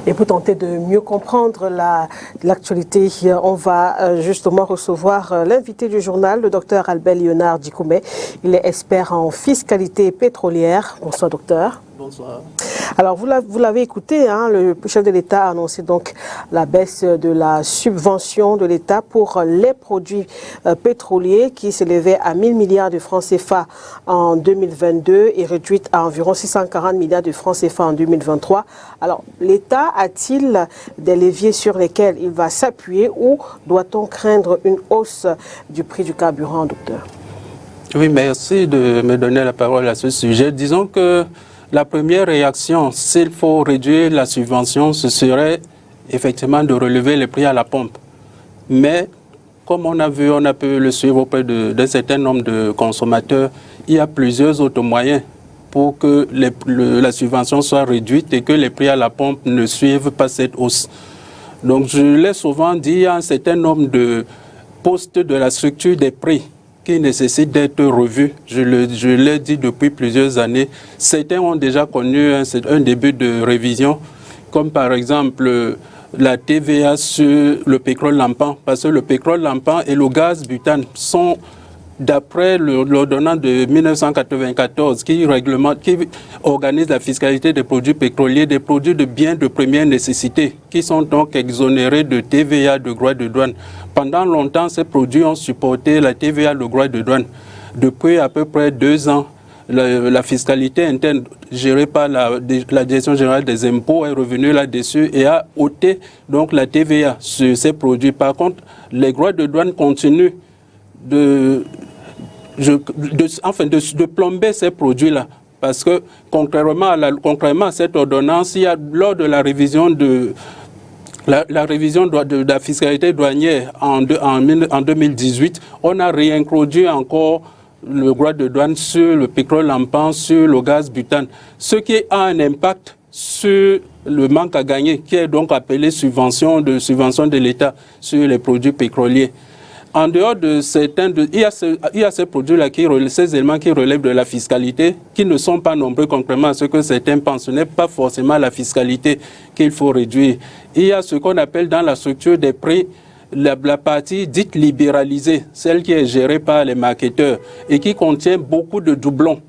Et pour tenter de mieux comprendre l'actualité, on va justement recevoir l'invité du journal, le docteur Albert Léonard Dikoumé. Il est expert en fiscalité pétrolière. Bonsoir docteur. Bonsoir. Alors, vous l'avez écouté, hein, le chef de l'État a annoncé donc la baisse de la subvention de l'État pour les produits pétroliers qui s'élevait à 1000 milliards de francs CFA en 2022 et réduite à environ 640 milliards de francs CFA en 2023. Alors, l'État a-t-il des leviers sur lesquels il va s'appuyer ou doit-on craindre une hausse du prix du carburant, docteur? Oui, merci de me donner la parole à ce sujet. Disons que la première réaction, s'il faut réduire la subvention, ce serait effectivement de relever les prix à la pompe. Mais comme on a vu, on a pu le suivre auprès d'un certain nombre de consommateurs, il y a plusieurs autres moyens pour que la subvention soit réduite et que les prix à la pompe ne suivent pas cette hausse. Donc je l'ai souvent dit, il y a un certain nombre de postes de la structure des prix qui nécessitent d'être revus. Je l'ai dit depuis plusieurs années. Certains ont déjà connu un début de révision, comme par exemple la TVA sur le pétrole lampant, parce que le pétrole lampant et le gaz butane sont, d'après l'ordonnance de 1994 qui organise la fiscalité des produits pétroliers, des produits de biens de première nécessité, qui sont donc exonérés de TVA, de droits de douane. Pendant longtemps, ces produits ont supporté la TVA, le droit de douane. Depuis à peu près 2 ans, la fiscalité interne gérée par la Direction générale des impôts est revenue là-dessus et a ôté donc la TVA sur ces produits. Par contre, les droits de douane continuent de plomber ces produits-là. Parce que contrairement à cette ordonnance, il y a, lors de la révision de la fiscalité douanière en 2018, on a réintroduit encore le droit de douane sur le pétrole lampant, sur le gaz butane, ce qui a un impact sur le manque à gagner, qui est donc appelé subvention de l'État sur les produits pétroliers. En dehors de certains, il y a ces produits-là, ces éléments qui relèvent de la fiscalité, qui ne sont pas nombreux, contrairement à ce que certains pensent. Ce n'est pas forcément la fiscalité qu'il faut réduire. Il y a ce qu'on appelle dans la structure des prix, la partie dite libéralisée, celle qui est gérée par les marketeurs et qui contient beaucoup de doublons.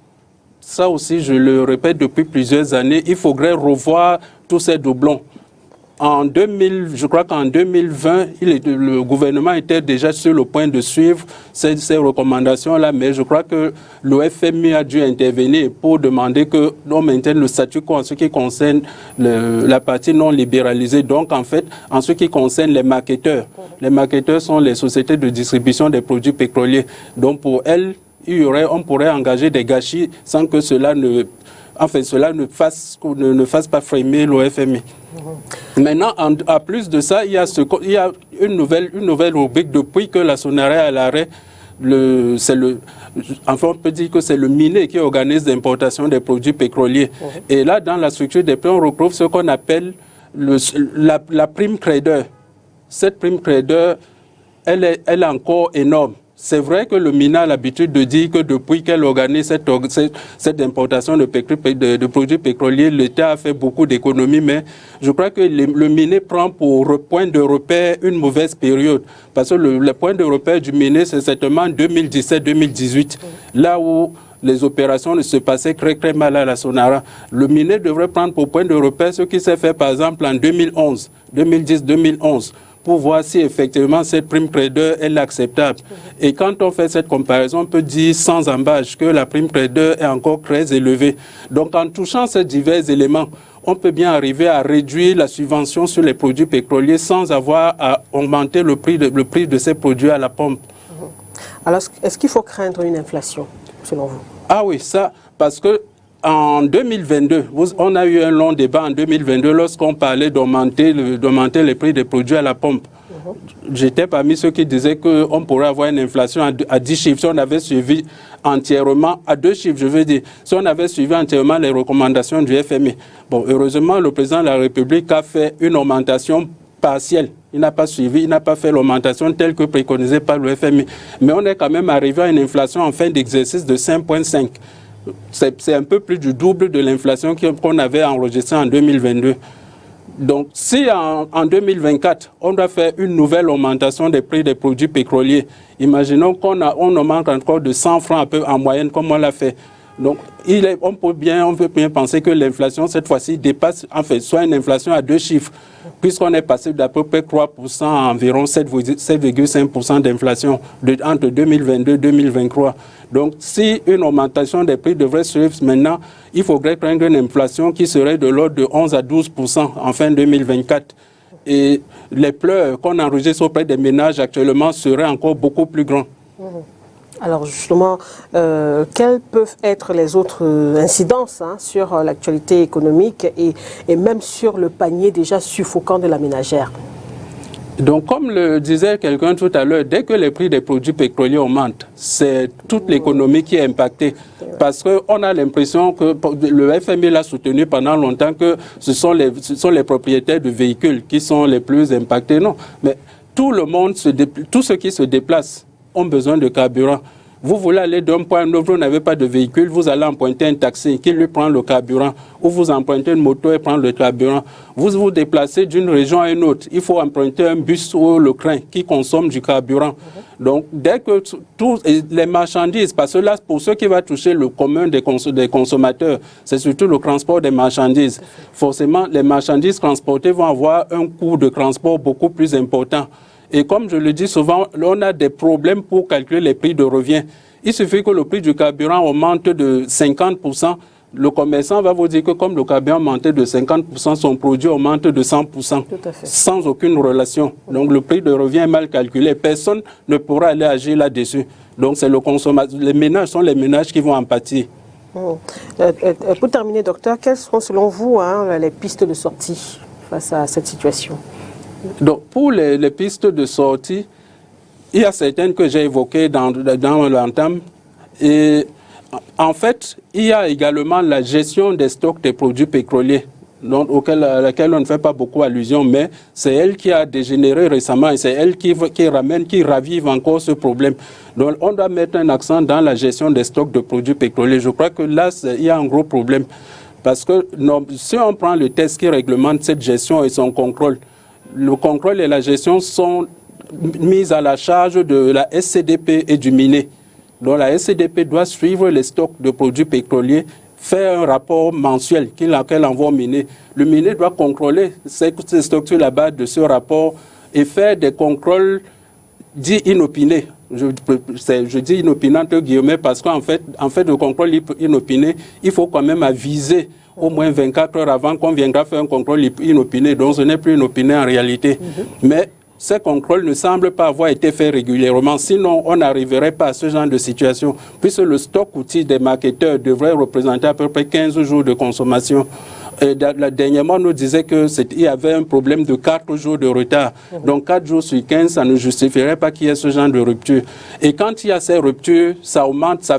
Ça aussi, je le répète depuis plusieurs années, il faudrait revoir tous ces doublons. Je crois qu'en 2020, le gouvernement était déjà sur le point de suivre ces recommandations-là, mais je crois que le FMI a dû intervenir pour demander que l'on maintienne le statu quo en ce qui concerne la partie non libéralisée. Donc, en fait, en ce qui concerne les marketeurs. Les marketeurs sont les sociétés de distribution des produits pétroliers. Donc, pour elles, on pourrait engager des gâchis sans que cela ne fasse pas frémir le FMI. Maintenant, à plus de ça, il y a une nouvelle rubrique depuis que la SONARER est à l'arrêt. On peut dire que c'est le minier qui organise l'importation des produits pétroliers. Et là, dans la structure des prix, on retrouve ce qu'on appelle la prime trader. Cette prime trader, elle est encore énorme. C'est vrai que le minier a l'habitude de dire que depuis qu'elle organise cette importation de produits pétroliers, l'État a fait beaucoup d'économies, mais je crois que le minier prend pour point de repère une mauvaise période. Parce que le point de repère du minier, c'est certainement 2017-2018, là où les opérations se passaient très très mal à la SONARA. Le minier devrait prendre pour point de repère ce qui s'est fait par exemple en 2010-2011. Pour voir si effectivement cette prime trader est acceptable. Et quand on fait cette comparaison, on peut dire sans embâche que la prime trader est encore très élevée. Donc en touchant ces divers éléments, on peut bien arriver à réduire la subvention sur les produits pétroliers sans avoir à augmenter le prix de ces produits à la pompe. Alors est-ce qu'il faut craindre une inflation, selon vous? Ah oui, ça, parce que en 2022, on a eu un long débat en 2022 lorsqu'on parlait d'augmenter les prix des produits à la pompe. J'étais parmi ceux qui disaient qu'on pourrait avoir une inflation à 10 chiffres si on avait suivi entièrement, à 2 chiffres je veux dire, si on avait suivi entièrement les recommandations du FMI. Bon, heureusement, le président de la République a fait une augmentation partielle. Il n'a pas fait l'augmentation telle que préconisée par le FMI. Mais on est quand même arrivé à une inflation en fin d'exercice de 5,5. C'est un peu plus du double de l'inflation qu'on avait enregistrée en 2022. Donc, si en 2024, on doit faire une nouvelle augmentation des prix des produits pétroliers, imaginons qu'on augmente encore de 100 francs un peu en moyenne, comme on l'a fait. Donc, on peut bien penser que l'inflation, cette fois-ci, dépasse, en fait, soit une inflation à 2 chiffres, puisqu'on est passé d'à peu près 3% à environ 7,5% d'inflation entre 2022 et 2023. Donc, si une augmentation des prix devrait suivre maintenant, il faudrait prendre une inflation qui serait de l'ordre de 11 à 12% en fin 2024. Et les pleurs qu'on enregistre auprès des ménages actuellement seraient encore beaucoup plus grands. Alors justement, quelles peuvent être les autres incidences sur l'actualité économique et même sur le panier déjà suffocant de la ménagère? Donc, comme le disait quelqu'un tout à l'heure, dès que les prix des produits pétroliers augmentent, c'est toute l'économie qui est impactée. Parce qu'on a l'impression que le FMI l'a soutenu pendant longtemps que ce sont les propriétaires de véhicules qui sont les plus impactés. Non, mais tout le monde, tous ceux qui se déplacent ont besoin de carburant. Vous voulez aller d'un point à un autre, vous n'avez pas de véhicule, vous allez emprunter un taxi qui lui prend le carburant, ou vous empruntez une moto et prend le carburant. Vous vous déplacez d'une région à une autre, il faut emprunter un bus ou le train qui consomme du carburant. Donc, dès que tous les marchandises, parce que là, pour ceux qui vont toucher le commun des consommateurs, c'est surtout le transport des marchandises. Forcément, les marchandises transportées vont avoir un coût de transport beaucoup plus important. Et comme je le dis souvent, on a des problèmes pour calculer les prix de revient. Il suffit que le prix du carburant augmente de 50%. Le commerçant va vous dire que comme le carburant augmente de 50%, son produit augmente de 100%, sans aucune relation. Donc le prix de revient est mal calculé. Personne ne pourra aller agir là-dessus. Donc c'est le consommateur. Les ménages sont les ménages qui vont en pâtir. Pour terminer, docteur, quelles sont selon vous les pistes de sortie face à cette situation? Donc, pour les pistes de sortie, il y a certaines que j'ai évoquées dans l'entame. Et en fait, il y a également la gestion des stocks des produits pétroliers, à laquelle on ne fait pas beaucoup allusion, mais c'est elle qui a dégénéré récemment et c'est elle qui ravive encore ce problème. Donc, on doit mettre un accent dans la gestion des stocks de produits pétroliers. Je crois que là, il y a un gros problème. Parce que si on prend le texte qui réglemente cette gestion et son contrôle, le contrôle et la gestion sont mis à la charge de la SCDP et du minier. Donc la SCDP doit suivre les stocks de produits pétroliers, faire un rapport mensuel qu'elle envoie au minier. Le minier doit contrôler ces stocks sur la base de ce rapport et faire des contrôles dits inopinés. Je dis inopiné entre guillemets parce qu'en fait, le contrôle inopiné, il faut quand même aviser au moins 24 heures avant qu'on viendra faire un contrôle inopiné. Donc ce n'est plus inopiné en réalité. Mais ces contrôles ne semblent pas avoir été faits régulièrement. Sinon, on n'arriverait pas à ce genre de situation. Puisque le stock outil des marketeurs devrait représenter à peu près 15 jours de consommation. Et dernièrement, on nous disait qu'il y avait un problème de 4 jours de retard. Donc 4 jours sur 15, ça ne justifierait pas qu'il y ait ce genre de rupture. Et quand il y a ces ruptures, ça augmente,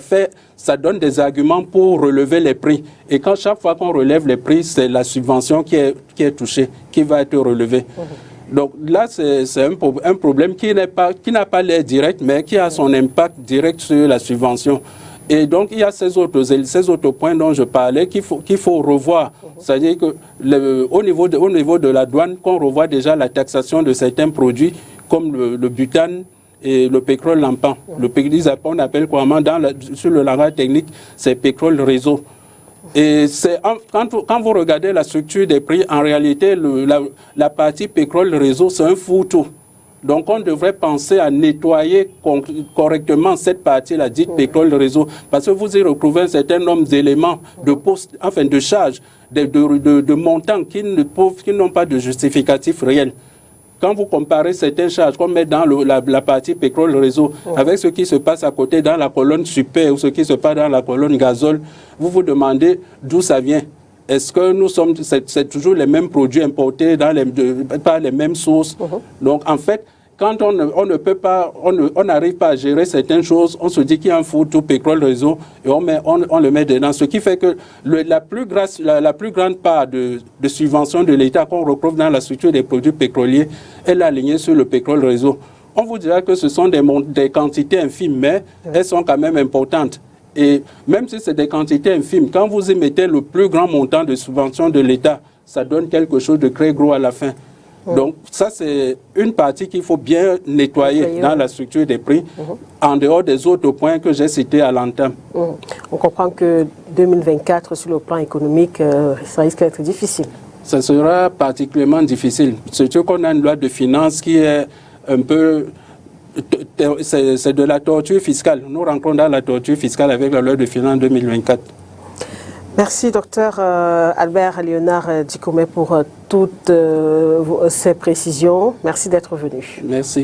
ça donne des arguments pour relever les prix. Et quand chaque fois qu'on relève les prix, c'est la subvention qui est touchée, qui va être relevée. Donc là, c'est un problème qui n'a pas l'air direct, mais qui a son impact direct sur la subvention. Et donc, il y a ces autres points dont je parlais qu'il faut revoir. C'est-à-dire qu'au niveau de la douane, qu'on revoit déjà la taxation de certains produits, comme le butane et le pétrole lampant. Le pétrole, on appelle couramment sur le langage technique, c'est pétrole réseau. Et quand vous regardez la structure des prix, en réalité, la partie pétrole réseau, c'est un fourre-tout. Donc, on devrait penser à nettoyer correctement cette partie-là, dite pétrole réseau, parce que vous y retrouvez un certain nombre d'éléments, de charges, de montants qui n'ont pas de justificatif réel. Quand vous comparez certaines charges qu'on met dans la partie pétrole réseau avec ce qui se passe à côté dans la colonne super ou ce qui se passe dans la colonne gazole, vous vous demandez d'où ça vient. Est-ce que c'est toujours les mêmes produits importés par les mêmes sources? Donc, en fait, quand on n'arrive pas à gérer certaines choses, on se dit qu'il y a un fourre-tout pétrole réseau et on le met dedans. Ce qui fait que la plus grande part de subvention de l'État qu'on retrouve dans la structure des produits pétroliers est alignée sur le pétrole réseau. On vous dira que ce sont des quantités infimes, mais elles sont quand même importantes. Et même si c'est des quantités infimes, quand vous y mettez le plus grand montant de subvention de l'État, ça donne quelque chose de très gros à la fin. Donc ça, c'est une partie qu'il faut bien nettoyer dans la structure des prix, en dehors des autres points que j'ai cités à l'entame. On comprend que 2024, sur le plan économique, ça risque d'être difficile. Ça sera particulièrement difficile. Surtout qu'on a une loi de finances qui est un peu... C'est de la torture fiscale. Nous rentrons dans la torture fiscale avec la loi de finances 2024. Merci, docteur Albert Léonard Dikome, pour toutes ces précisions. Merci d'être venu. Merci.